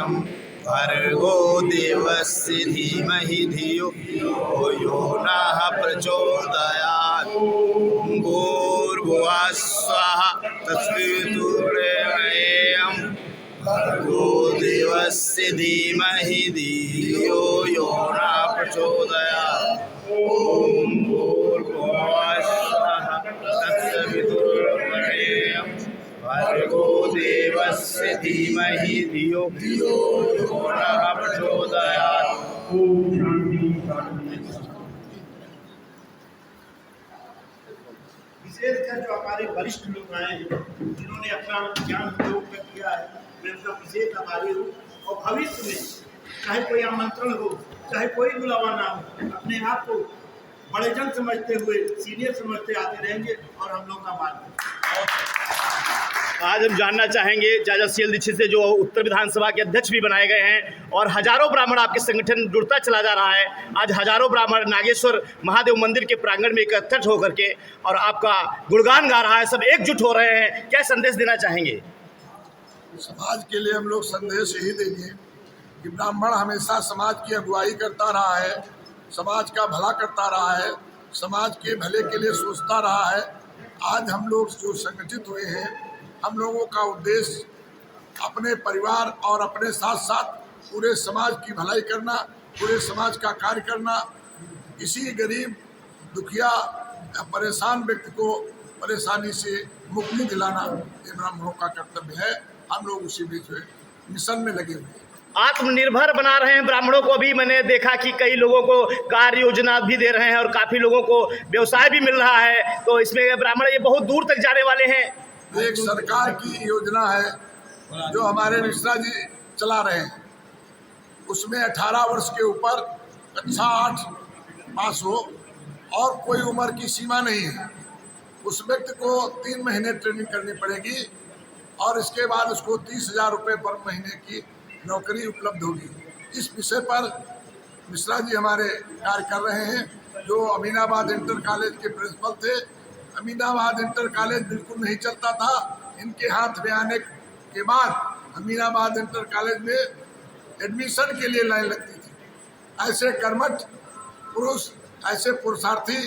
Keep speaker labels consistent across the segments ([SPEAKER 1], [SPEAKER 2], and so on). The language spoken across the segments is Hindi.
[SPEAKER 1] भर्गो देवस्य धीमहि धियो यो नः प्रचोदयात्। भूर्भुवः स्वः तत्सवितुर्वरेण्यं भर्गो देवस्य धीमहि धियो यो नः प्रचोदयात्। ॐ भूर्भुवः स्वः तत्सवितुर्वरेण्यं भर्गो देवस्य धीमहि धियो यो नः प्रचोदयात्।
[SPEAKER 2] विशेषकर जो हमारे वरिष्ठ लोग आए हैं जिन्होंने अपना ज्ञान प्रयोग किया है, मैं उनका विशेष आभारी हूँ। और भविष्य में चाहे कोई आमंत्रण हो, चाहे कोई बुलावा ना हो, अपने आप को बड़े जन समझते हुए, सीनियर समझते आते रहेंगे और हम लोग का मान।
[SPEAKER 3] आज हम जानना चाहेंगे चाचा सीएल दीक्षित से, जो उत्तर विधानसभा के अध्यक्ष भी बनाए गए हैं और हजारों ब्राह्मण आपके संगठन जुड़ता चला जा रहा है। आज हजारों ब्राह्मण नागेश्वर महादेव मंदिर के प्रांगण में एकत्रित होकर के और आपका गुणगान गा रहा है, सब एकजुट हो रहे हैं, क्या संदेश देना चाहेंगे?
[SPEAKER 4] समाज के लिए हम लोग संदेश यही देंगे कि ब्राह्मण हमेशा समाज की अगुवाई करता रहा है, समाज का भला करता रहा है, समाज के भले के लिए सोचता रहा है। आज हम लोग जो संगठित हुए हैं, हम लोगों का उद्देश्य अपने परिवार और अपने साथ साथ पूरे समाज की भलाई करना, पूरे समाज का कार्य करना, किसी गरीब दुखिया या परेशान व्यक्ति को परेशानी से मुक्ति दिलाना ये ब्राह्मणों का कर्तव्य है। हम लोग उसी बीच मिशन में लगे हुए हैं।
[SPEAKER 3] आत्मनिर्भर बना रहे हैं ब्राह्मणों को। भी मैंने देखा कि कई लोगों को कार्य योजना भी दे रहे हैं और काफ़ी लोगों को व्यवसाय भी मिल रहा है, तो इसमें ब्राह्मण ये बहुत दूर तक जाने वाले हैं।
[SPEAKER 4] एक सरकार की योजना है जो हमारे मिश्रा जी चला रहे हैं, उसमें 18 वर्ष के ऊपर कक्षा 8 पास हो और कोई उम्र की सीमा नहीं है। उस व्यक्ति को 3 महीने ट्रेनिंग करनी पड़ेगी और इसके बाद उसको 30,000 रुपये पर महीने की नौकरी उपलब्ध होगी। इस विषय पर मिश्रा जी हमारे कार्य कर रहे हैं, जो अमीनाबाद इंटर कॉलेज के प्रिंसिपल थे। अमीनाबाद इंटर कॉलेज बिल्कुल नहीं चलता था, इनके हाथ में आने के बाद अमीनाबाद इंटर कॉलेज में एडमिशन के लिए लाइन लगती थी। ऐसे कर्मठ पुरुष, ऐसे पुरुषार्थी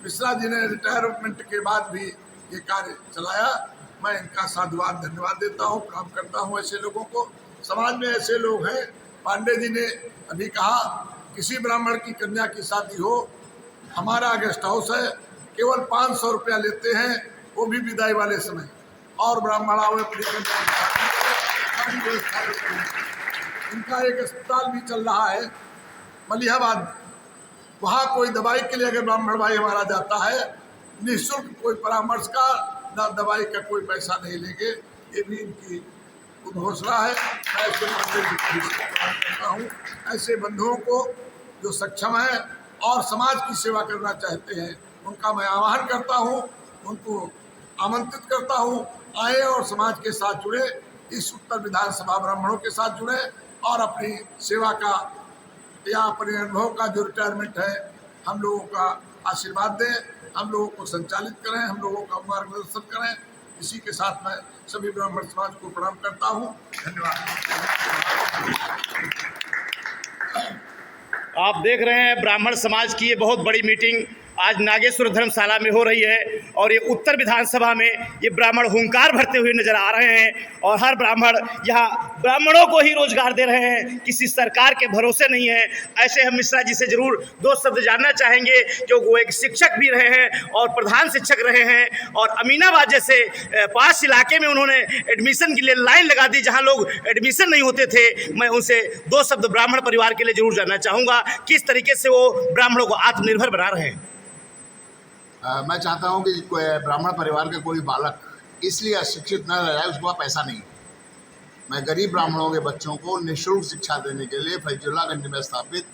[SPEAKER 4] मिश्रा जी ने रिटायरमेंट के बाद भी ये कार्य चलाया। मैं इनका साधुवाद धन्यवाद देता हूँ, प्रणाम करता हूँ ऐसे लोगों को। समाज में ऐसे लोग हैं। पांडे जी ने अभी कहा किसी ब्राह्मण की कन्या की शादी हो, हमारा गेस्ट हाउस है, केवल 500 रुपया लेते हैं, वो भी विदाई वाले समय, और ब्राह्मण आवे अपनी कन्या की शादी करें। इनका एक अस्पताल भी चल रहा है मलिहाबाद में, वहाँ कोई दवाई के लिए अगर ब्राह्मण भाई हमारा जाता है, निःशुल्क कोई परामर्श का ना दवाई का कोई पैसा नहीं लेंगे। ये भी इनकी घोषणा है। मैं ऐसे करता हूँ, ऐसे बंधुओं को जो सक्षम है और समाज की सेवा करना चाहते हैं, उनका मैं आह्वान करता हूँ, उनको आमंत्रित करता हूँ, आए और समाज के साथ जुड़े, इस उत्तर विधानसभा ब्राह्मणों के साथ जुड़े और अपनी सेवा का या अपने अनुभव का जो रिटायरमेंट है, हम लोगों का आशीर्वाद दें, हम लोगों को संचालित करें, हम लोगों का मार्गदर्शन करें। इसी के साथ मैं सभी ब्राह्मण समाज को प्रणाम करता हूँ। धन्यवाद।
[SPEAKER 3] आप देख रहे हैं ब्राह्मण समाज की ये बहुत बड़ी मीटिंग आज नागेश्वर धर्मशाला में हो रही है और ये उत्तर विधानसभा में ये ब्राह्मण हुंकार भरते हुए नजर आ रहे हैं और हर ब्राह्मण यहाँ ब्राह्मणों को ही रोजगार दे रहे हैं, किसी सरकार के भरोसे नहीं है। ऐसे हम मिश्रा जी से जरूर 2 शब्द जानना चाहेंगे, जो वो एक शिक्षक भी रहे हैं और प्रधान शिक्षक रहे हैं और अमीनाबाद जैसे पास इलाके में उन्होंने एडमिशन के लिए लाइन लगा दी जहाँ लोग एडमिशन नहीं होते थे। मैं उनसे 2 शब्द ब्राह्मण परिवार के लिए जरूर जानना चाहूँगा, किस तरीके से वो ब्राह्मणों को आत्मनिर्भर बना रहे हैं।
[SPEAKER 5] मैं चाहता हूं कि ब्राह्मण परिवार का कोई बालक इसलिए अशिक्षित न रह जाए, उसके पास पैसा नहीं। मैं गरीब ब्राह्मणों के बच्चों को निःशुल्क शिक्षा देने के लिए फैजुल्लागंज में स्थापित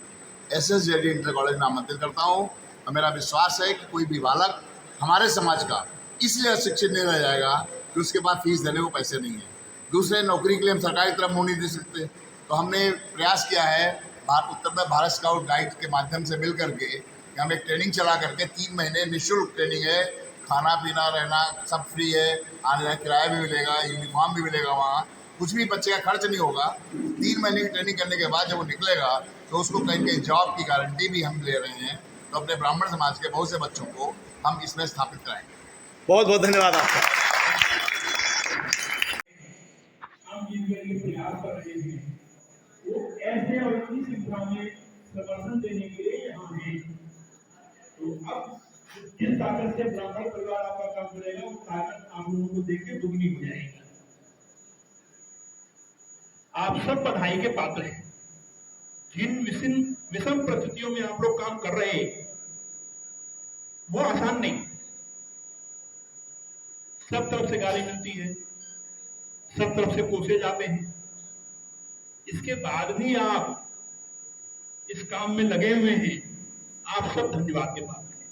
[SPEAKER 5] SSJD इंटर कॉलेज में आमंत्रित करता हूं और मेरा विश्वास है कि कोई भी बालक हमारे समाज का इसलिए अशिक्षित नहीं रह जाएगा कि उसके पास फीस देने को पैसे नहीं है। दूसरे, नौकरी के लिए हम सरकारी तरफ मुँह नहीं दे सकते, तो हमने प्रयास किया है उत्तर में भारत स्काउट गाइड के माध्यम से मिल करके हम एक ट्रेनिंग चला करके 3 महीने निःशुल्क ट्रेनिंग है, खाना पीना रहना सब फ्री है, आने जाने किराया भी मिलेगा, यूनिफॉर्म भी मिलेगा वहाँ, कुछ भी बच्चे का खर्च नहीं होगा। 3 महीने की ट्रेनिंग करने के बाद जब वो निकलेगा तो उसको कहीं कहीं जॉब की गारंटी भी हम ले रहे हैं। तो अपने ब्राह्मण समाज के बहुत से बच्चों को हम इसमें स्थापित कराएंगे।
[SPEAKER 3] बहुत बहुत धन्यवाद आपका।
[SPEAKER 2] हम जिनके लिए प्रयास कर रहे हैं वो ऐसे और इतनी संख्या में समर्थन देने के लिए यहाँ हैं। तो अब जिस ताकत से ब्राह्मण परिवार आपका काम करेगा वो ताकत आप लोगों को देख के दुगनी हो जाएगी। आप सब बधाई के पात्र हैं। जिन विषम परिस्थितियों में आप लोग काम कर रहे हैं वो आसान नहीं। सब तरफ से गाली मिलती है, सब तरफ से कोसे जाते हैं, इसके बाद भी आप इस काम में लगे हुए हैं। आप सब धन्यवाद के पात्र हैं।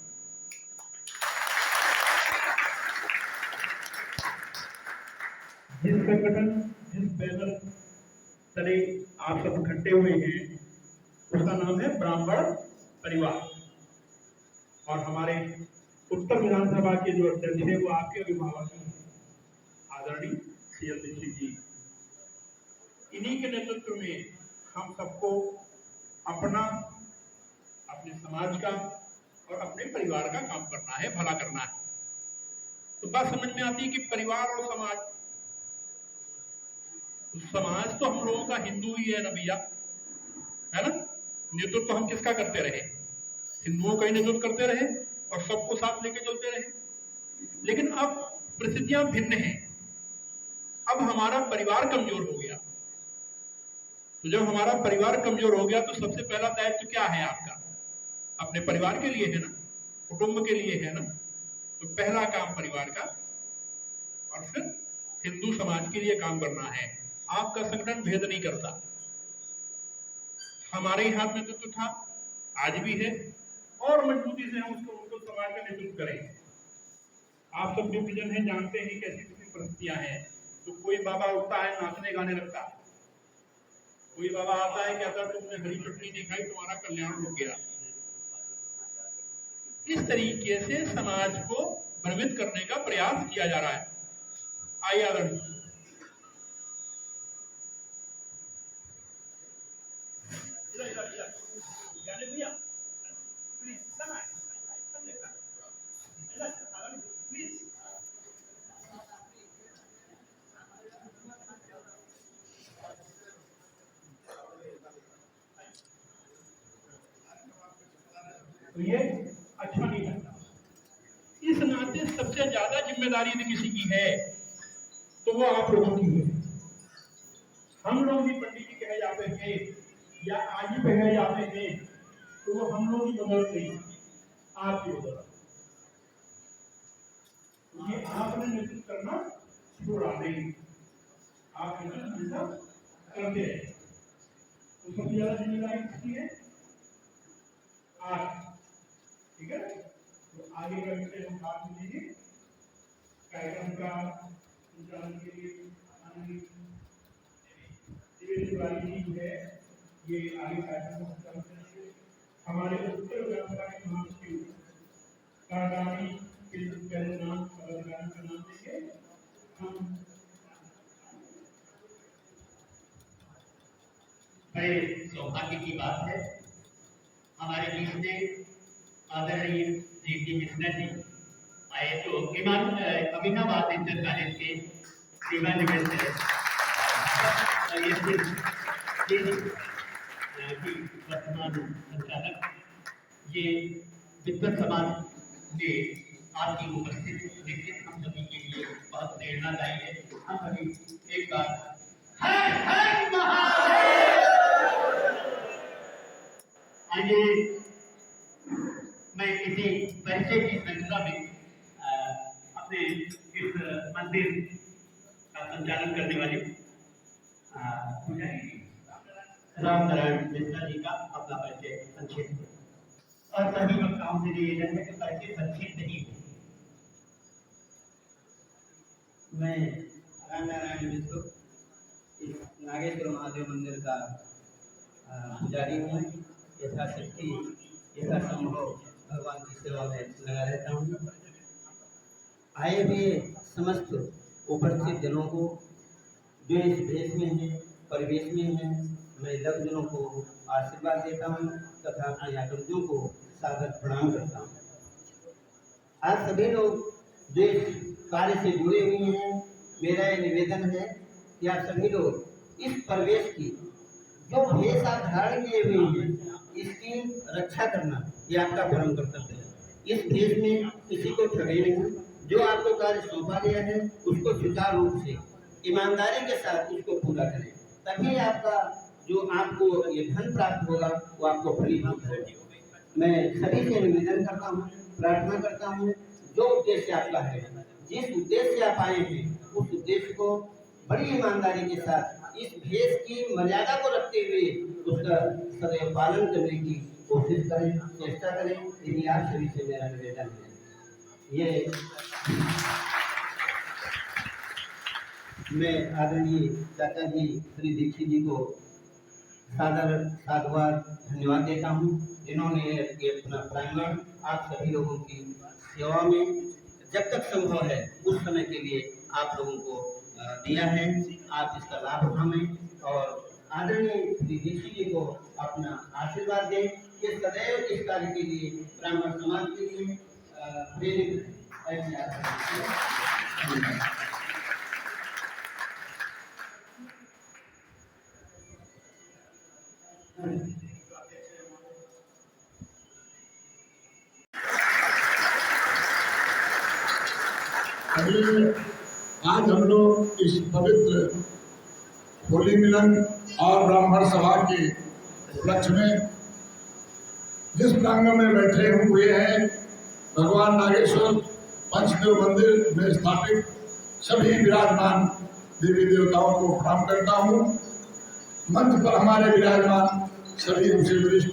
[SPEAKER 2] जिस संगठन, जिस बैनर तले आप सब इकट्ठे हुए हैं उसका नाम है ब्राह्मण परिवार। और हमारे उत्तर विधानसभा के जो अध्यक्ष है वो आपके अभिभावक हैं, आदरणीय CL दीक्षित जी। इन्हीं के नेतृत्व में हम सबको अपना, अपने समाज का और अपने परिवार का काम करना है, भला करना है। तो बात समझ में आती है कि परिवार और समाज, समाज तो हम लोगों का हिंदू ही है ना भैया, है ना। नेतृत्व तो हम किसका करते रहे, हिंदुओं का ही नेतृत्व करते रहे और सबको साथ लेके चलते रहे। लेकिन अब परिस्थितियां भिन्न हैं। अब हमारा परिवार कमजोर हो गया। तो जब हमारा परिवार कमजोर हो गया तो सबसे पहला दायित्व क्या है आपका? अपने परिवार के लिए है ना, कुटुंब के लिए है ना। तो पहला काम परिवार का और फिर हिंदू समाज के लिए काम करना है। आपका संगठन भेद नहीं करता। हमारे ही हाथ में नेतृत्व था, आज भी है, और मजबूती से हम उनको समाज का नेतृत्व करें। आप सब जो विजन है जानते हैं कैसी कैसी परिस्थितियां हैं। तो कोई बाबा उठता है नाचने गाने लगता, कोई बाबा आता है कहता है तुमने हरी चटनी नहीं खाई तुम्हारा कल्याण हो गया। इस तरीके से समाज को भ्रमित करने का प्रयास किया जा रहा है। आइए आदरणीय तो ये अच्छा नहीं लगता। इस नाते सबसे ज्यादा जिम्मेदारी यदि किसी की है तो वो आप लोगों की है। हम लोग भी पंडित जी कहे जाते हैं या आजी कहे जाते हैं तो वो हम लोग की बदौलत नहीं, आपकी बदौलत। ये आपने नेतृत्व करना छोड़ा नहीं, आप नेतृत्व करते रहे। तो सबसे ज्यादा जिम्मेदारी किसकी है? आप, ठीक है। तो आगे का विषय हम बात करेंगे। कार्यक्रम का संचालन के लिए जो है ये आगे कार्यक्रम का संचालन करेंगे। हमारे उत्तर विधानसभा के महासचिव कारदानी के पहले नाम पदाधिकारी का नाम देंगे हम।
[SPEAKER 6] बड़े सौभाग्य की बात है हमारे बीच में आदरणीय जी मिश्रा जी आए जो अभिनव इंटर कॉलेज के सेवानिवृत्त वर्तमान संचालक। ये विद्वत समाज में आपकी उपस्थिति निश्चित हम सभी के लिए बहुत प्रेरणादायी है। हम सभी एक बार हर हर महादेव। आइए मैं किसी परिचय की श्रृंखला में अपने इस मंदिर का संचालन करने वाले राम नारायण मिश्रा जी का अपना परिचय संक्षिप्त और सभी वक्ताओं से निवेदन है कि परिचय संक्षिप्त नहीं हो।
[SPEAKER 7] मैं राम नारायण मिश्र इस नागेश्वर महादेव मंदिर का पुजारी हूँ। यथाशक्ति यथासंभव भगवान की सेवा में लगा रहता हूँ। आए हुए समस्त उपस्थित जनों को जो इस देश में है, परिवेश में है, मैं लक्षजनों को आशीर्वाद देता हूँ तथा अपने आगंतुकों को सादर प्रणाम करता हूँ। आज सभी लोग जो इस कार्य से जुड़े हुए हैं, मेरा यह निवेदन है कि आप सभी लोग इस परिवेश की जो भेष आप धारण किए हुए हैं, इसकी रक्षा करना ये आपका परम कर्तव्य है। इस देश में किसी को ठगे नहीं, जो आपको कार्य सौंपा गया है उसको सुचारू रूप से ईमानदारी के साथ उसको पूरा करें, तभी आपका जो आपको ये धन प्राप्त होगा वो आपको फलीभूत होगा। मैं सभी से निवेदन करता हूँ, प्रार्थना करता हूँ, जो उद्देश्य आपका है, जिस उद्देश्य से आप आए हैं, उस उद्देश्य को बड़ी ईमानदारी के साथ इस भेष की मर्यादा को रखते हुए उसका सदैव पालन करने की कोशिश करें, चेष्टा करें। यही आप सभी से मेरा निवेदन है। ये मैं आदरणीय चाचा जी श्री दीक्षित जी को सादर साधुवाद धन्यवाद देता हूँ, जिन्होंने ये अपना प्रांगण आप सभी लोगों की सेवा में जब तक संभव है उस समय के लिए आप लोगों को दिया है। आप इसका लाभ उठाएं और आदरणीय श्री दीक्षित जी को अपना आशीर्वाद दें कि सदैव इस कार्य के लिए ब्राह्मण समाज के लिए प्रेरित
[SPEAKER 4] आज हम लोग इस पवित्र होली मिलन और ब्राह्मण सभा के उपलक्ष्य में जिस प्रांगण में बैठे हुए हैं, भगवान नागेश्वर पंचदेव मंदिर में स्थापित सभी विराजमान देवी देवताओं को प्रणाम करता हूँ। मंच पर हमारे विराजमान सभी उनसे वरिष्ठ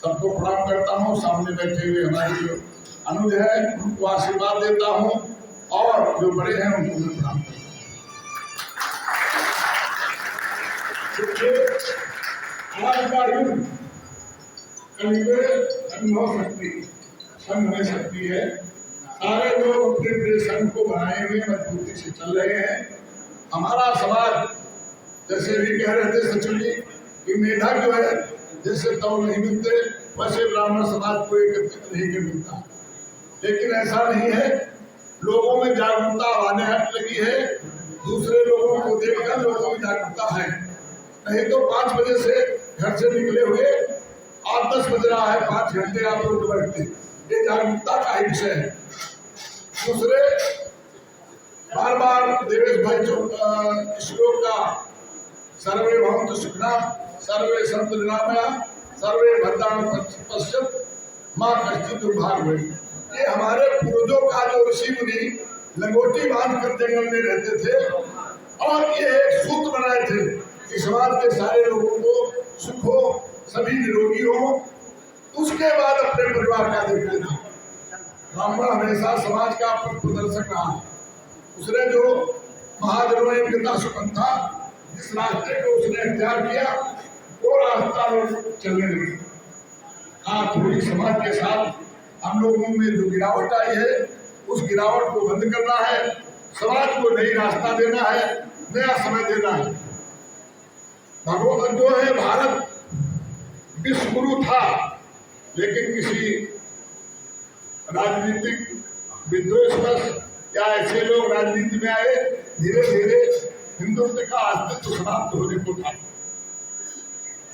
[SPEAKER 4] सबको प्रणाम करता हूँ। सामने बैठे हुए हमारे जो अनुज है उनको आशीर्वाद देता हूँ और जो बड़े हैं उनको मैं प्रणाम करता हूँ। आज का युग अनुभव संघ में शक्ति है। सारे लोग अपने अपने संघ को बनाए हुए मजबूती से चल रहे हैं। हमारा समाज जैसे भी कह रहे थे सचिव जी कि मेधा जो है जैसे तौल नहीं मिलते, वैसे ब्राह्मण समाज को एकत्रित नहीं कर मिलता, लेकिन ऐसा नहीं है। लोगों में जागरूकता आने लगी है, दूसरे लोगों को देखकर लोगों में जागरूकता है। नहीं तो 5 बजे से घर से निकले हुए 8-10 बज रहा है, 5 घंटे आप लोग बैठते, ये जागरूकता का ही विषय है। दूसरे बार बार देवेश भाई श्लोक का सर्वे भवन्तु सुखिनः सर्वे सन्तु निरामयाः सर्वे भद्राणि पश्यन्तु मां कश्चित् दुर्भाग्य भवेत्। ये हमारे पूर्वजों का जो ऋषि मुनि लंगोटी बांध कर जंगल में रहते थे और ये एक सूत्र बनाए थे कि समाज के सारे लोगों को सुख हो, सभी निरोगी हो, उसके बाद अपने परिवार का देखते थे। ब्राह्मण हमेशा समाज का प्रदर्शक रहा है। उसने जो महाजनों ने पिता सुपंथा जिस रास्ते को उसने अख्तियार किया वो रास्ता लोग चलने लगे। आज थोड़ी समाज के साथ हम लोगों में जो गिरावट आई है उस गिरावट को बंद करना है, समाज को नई रास्ता देना है, नया समय देना है। भगवान जो है भारत विश्व गुरु था, लेकिन किसी राजनीतिक विद्वेषवश या ऐसे लोग राजनीति में आए, धीरे धीरे हिंदुत्व का अस्तित्व समाप्त होने को था,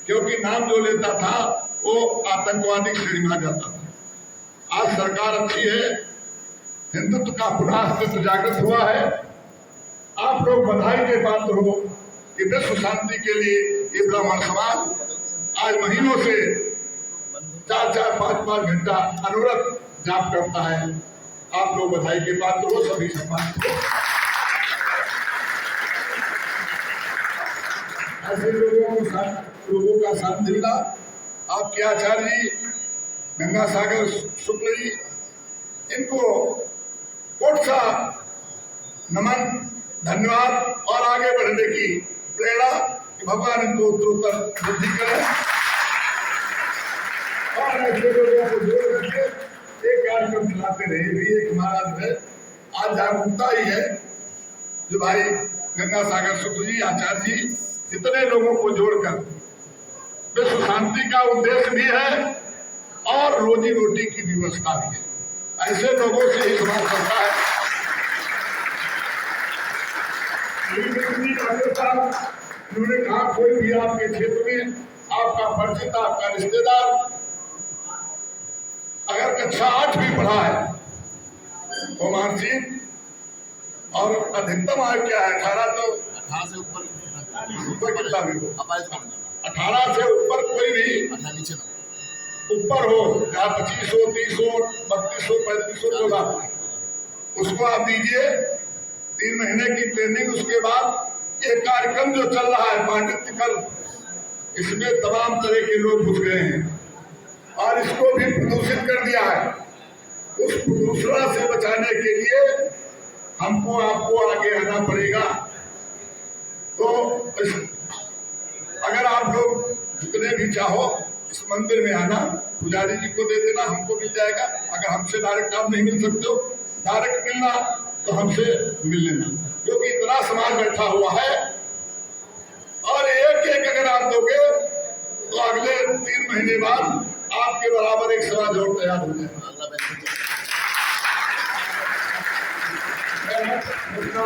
[SPEAKER 4] क्योंकि नाम जो लेता था वो आतंकवादी श्रेणी में जाता था। आज सरकार अच्छी है, हिंदुत्व का पुनः अस्तित्व जागृत हुआ है। आप लोग बधाई के पात्र हो कि विश्व शांति के लिए ये ब्राह्मण समाज आज महीनों से 4-4, 5-5 घंटा अनुरत जाप करता है। आप लोग बधाई के पात्र हो, सभी सम्मान को। ऐसे लोगों का साथ मिलना, आपके आचार्य जी गंगा सागर शुक्ल जी, इनको कोट सा नमन, धन्यवाद और आगे बढ़ने की प्रेरणा कि भगवान इनको उत्तरोत्तर बुद्धि करें और ऐसे लोगों को जोड़ करके एक कार्यक्रम चलाते रहे। भी एक हमारा जो है आज जागरूकता ही है जो भाई गंगा सागर सूत्र जी, आचार्य जी, इतने लोगों को जोड़कर विश्व शांति का उद्देश्य भी है और रोजी रोटी की व्यवस्था भी है। ऐसे लोगों से ही समाज चलता है। उन्होंने कहा कोई भी आपके क्षेत्र में आपका परिचित, आपका रिश्तेदार अगर कक्षा 8 भी पढ़ा है तो मानसिक और अधिकतम आयु क्या है, 18 तो
[SPEAKER 5] 18 से ऊपर
[SPEAKER 4] कितना भी हो, 18 से ऊपर कोई भी
[SPEAKER 5] नीचे ना
[SPEAKER 4] ऊपर हो, या 25 हो, 30 हो, 32 हो, 35 हो, 2 लाख, उसको आप दीजिए 3 महीने की ट्रेनिंग। उसके बाद ये कार्यक्रम जो चल रहा है पांडित्य कल, इसमें तमाम तरह के लोग घुस गए हैं और इसको भी प्रदूषित कर दिया है। उस प्रदूषण से बचाने के लिए हमको आपको आगे आना पड़ेगा। तो अगर आप लोग जितने भी चाहो इस मंदिर में आना, पुजारी जी को दे देना, हमको मिल जाएगा। अगर हमसे डायरेक्ट आप नहीं मिल सकते हो, डायरेक्ट मिलना तो हमसे मिल लेना, क्योंकि इतना समाज बैठा हुआ है और एक एक अगर आप दोगे तो अगले 3 महीने बाद आपके बराबर एक समाज और तैयार हो जाएगा।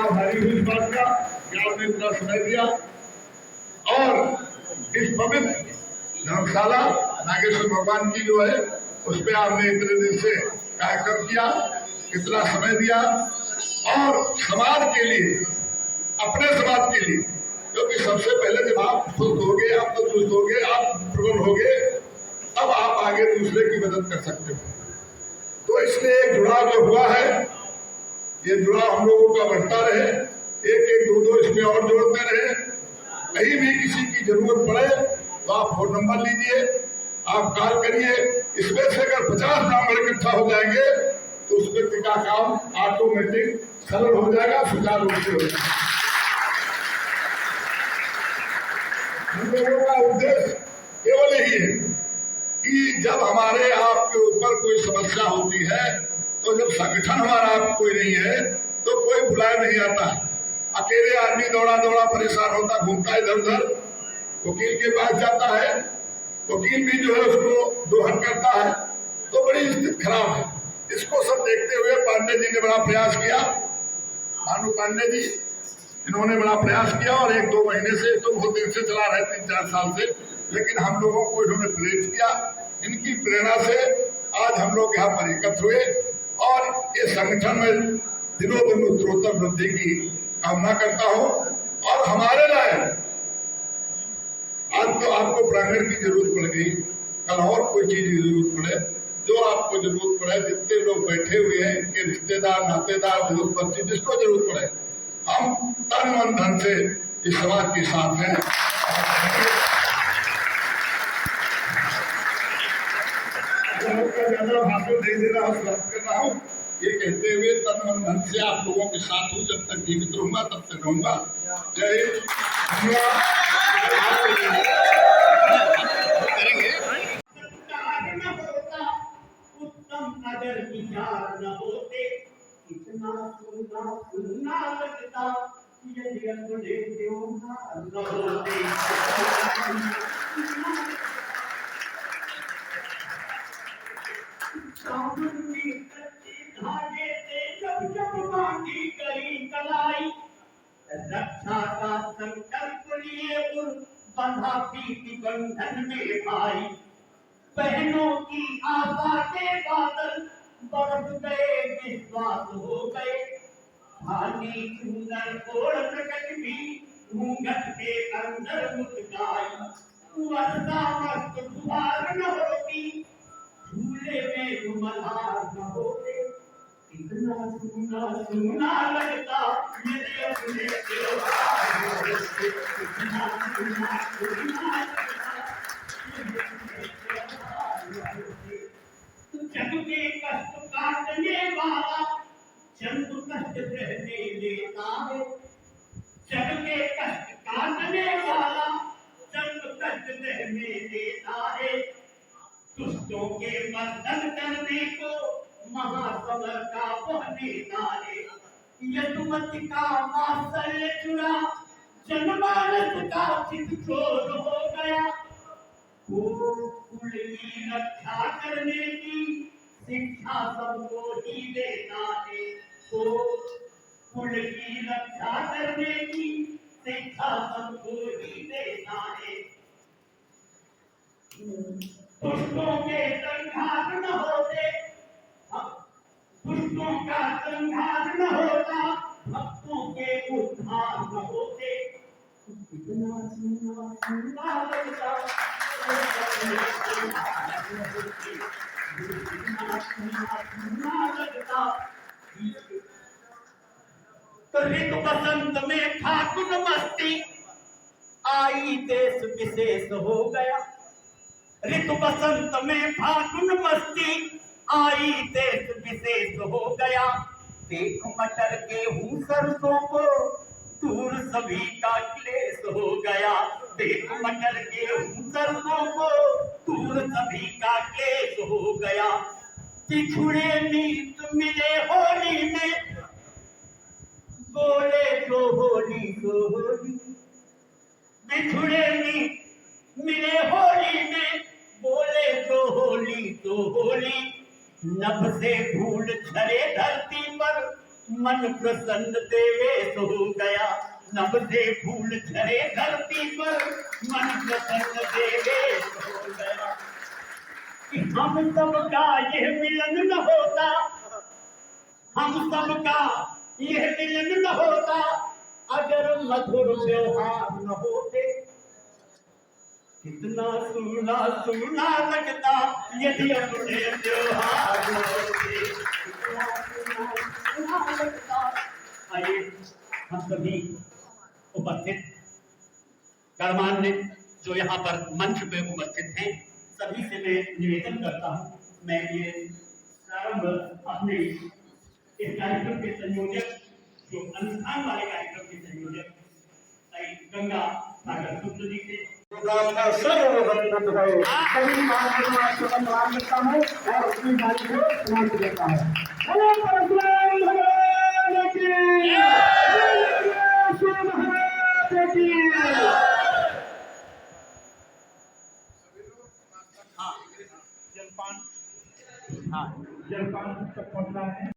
[SPEAKER 4] भारी हुई इस बात का कि आपने इतना समय दिया और इस पवित्र धर्मशाला नागेश्वर भगवान की जो है उस पर आपने इतने दिन से कार्यक्रम किया, इतना समय दिया और समाज के लिए, अपने समाज के लिए, क्योंकि सबसे पहले जब आप स्वस्थ हो गए, आप तंदुरुस्त हो गए, आप प्रबल हो गए, तब आप आगे दूसरे की मदद कर सकते हो। तो इसलिए एक जुड़ाव जो हुआ है, ये जुड़ाव हम लोगों का बढ़ता रहे, एक एक दो दो इसमें और जोड़ते रहे। कहीं भी किसी की जरूरत पड़े तो आप फोन नंबर लीजिए, आप कॉल करिए। इसमें से अगर 50 ब्राह्मण इकट्ठा हो जाएंगे तो उस व्यक्ति का काम ऑटोमेटिक सरल हो जाएगा, सुचारू रूप से हो जाएगा। हम लोगों का उद्देश्य केवल यही है कि जब हमारे आपके ऊपर कोई समस्या होती है, तो जब संगठन हमारा आप कोई नहीं है तो कोई बुलाए नहीं आता है। अकेले आदमी दौड़ा दौड़ा परेशान होता, घूमता है इधर उधर, वकील के पास जाता है, वकील भी जो है उसको दोहन करता है, तो बड़ी स्थिति खराब है। इसको सब देखते हुए पांडे जी ने बड़ा प्रयास किया, भानु पांडे जी, इन्होंने बड़ा प्रयास किया और 1-2 महीने से, तो बहुत दिन से चला रहे 3-4 साल से, लेकिन हम लोगों को इन्होंने प्रेरित किया। इनकी प्रेरणा से आज हम लोग यहाँ पर एकत्र हुए और ये संगठन में दिनों दिन उत्तरोत्तर वृद्धि की कामना करता हूँ। और हमारे लायक आज तो आपको प्रांगण की जरूरत पड़ गई, कल और कोई चीज की जरूरत पड़े, जो आपको जरूरत पड़े, जितने लोग बैठे हुए हैं, इनके रिश्तेदार, नातेदार, दोस्त बच्चे, जिसको जरूरत पड़े, हम तन मन धन से इस समाज के साथ हैं। ज्यादा भाषण नहीं दे रहा हूँ, बात कर रहा हूँ, ये कहते हुए तन मन धन से आप लोगों के साथ हूँ, जब तक जीवित रहूंगा तब तक रहूंगा। जय
[SPEAKER 3] करेंगे।
[SPEAKER 6] उत्तम अगर विचार न होते, इतना सुनना सुनना लगता, यदि अपने त्योहार न होते। सावन में कच्चे धागे से जब जब बांधी गई कलाई, रक्षा का संकल्प लिए उन बंधा प्रीति बंधन में भाई। बहनों की आशा के बादल बरस गए, विश्वास हो गए, भानी सुंदर ओढ़ प्रकट भी घूंघट के अंदर मुस्काई। वर्षा मस्त फुहार न होती, झूले में मल्हार न होते, इतना सुना सुना लगता, यदि अपने त्योहार न होते। इतना सुना सुना लगता, जग के कष्ट काटने वाला चंद कष्ट सहने लेता है। जग के कष्ट काटने वाला चंद कष्ट सहने लेता है। दुष्टों के मर्दन करने को महासमर का वह नेता है। यदुमति का वात्सल्य चुरा, जनमानस का चित चोर हो गया। वो कुल की रक्षा करने की शिक्षा सबको ही देता है। वो कुल की रक्षा करने की शिक्षा सबको ही देता है। दुष्टों के संघात न होते, दुष्टों का संघात न होता, भक्तों के उद्धार न होते। कितना सुना सुना लगता, कितना सुना लगता। तो ऋतु बसंत में फागुन मस्ती आई, देश विशेष हो गया। ऋतु बसंत में फागुन मस्ती आई, देश विशेष हो गया। देख मटर गेहूं सरसों को दूर सभी का क्लेश हो गया। देख मटर गेहूं सरसों को दूर सभी का क्लेश हो गया। बिछुड़े मीत मिले होली में, बोले तो होली तो होली। बिछुड़े मीत मिले होली में, बोले तो होली। नभ से धूल झरे धरती पर, मन प्रसन्न देवेश हो गया। नभ से धूल झरे धरती पर, मन प्रसन्न देवेश हो गया। कि हम सबका यह मिलन न होता, हम सबका यह मिलन न होता, अगर मधुर व्यवहार न होते। कितना सुना सुना लगता, यदि अपने त्योहार न होते। कितना सुना सुना लगता। आइए हम सभी उपस्थित गणमान्य जो यहाँ पर मंच पे उपस्थित हैं, सभी से मैं निवेदन करता हूँ, मैं ये प्रारंभ अपने इस कार्यक्रम के संयोजक, जो अनुष्ठान वाले कार्यक्रम के संयोजक गंगा सागर शुक्ल जी से
[SPEAKER 2] प्रोग्राम का सर्वोपरि है। सभी महात्माओं को सम्मान करता हूँ और अपनी बात को समाप्त करता हूँ। हेलो परशुराम भगवान की जय, शिव महाराज की। जलपान तक पहुंचना है।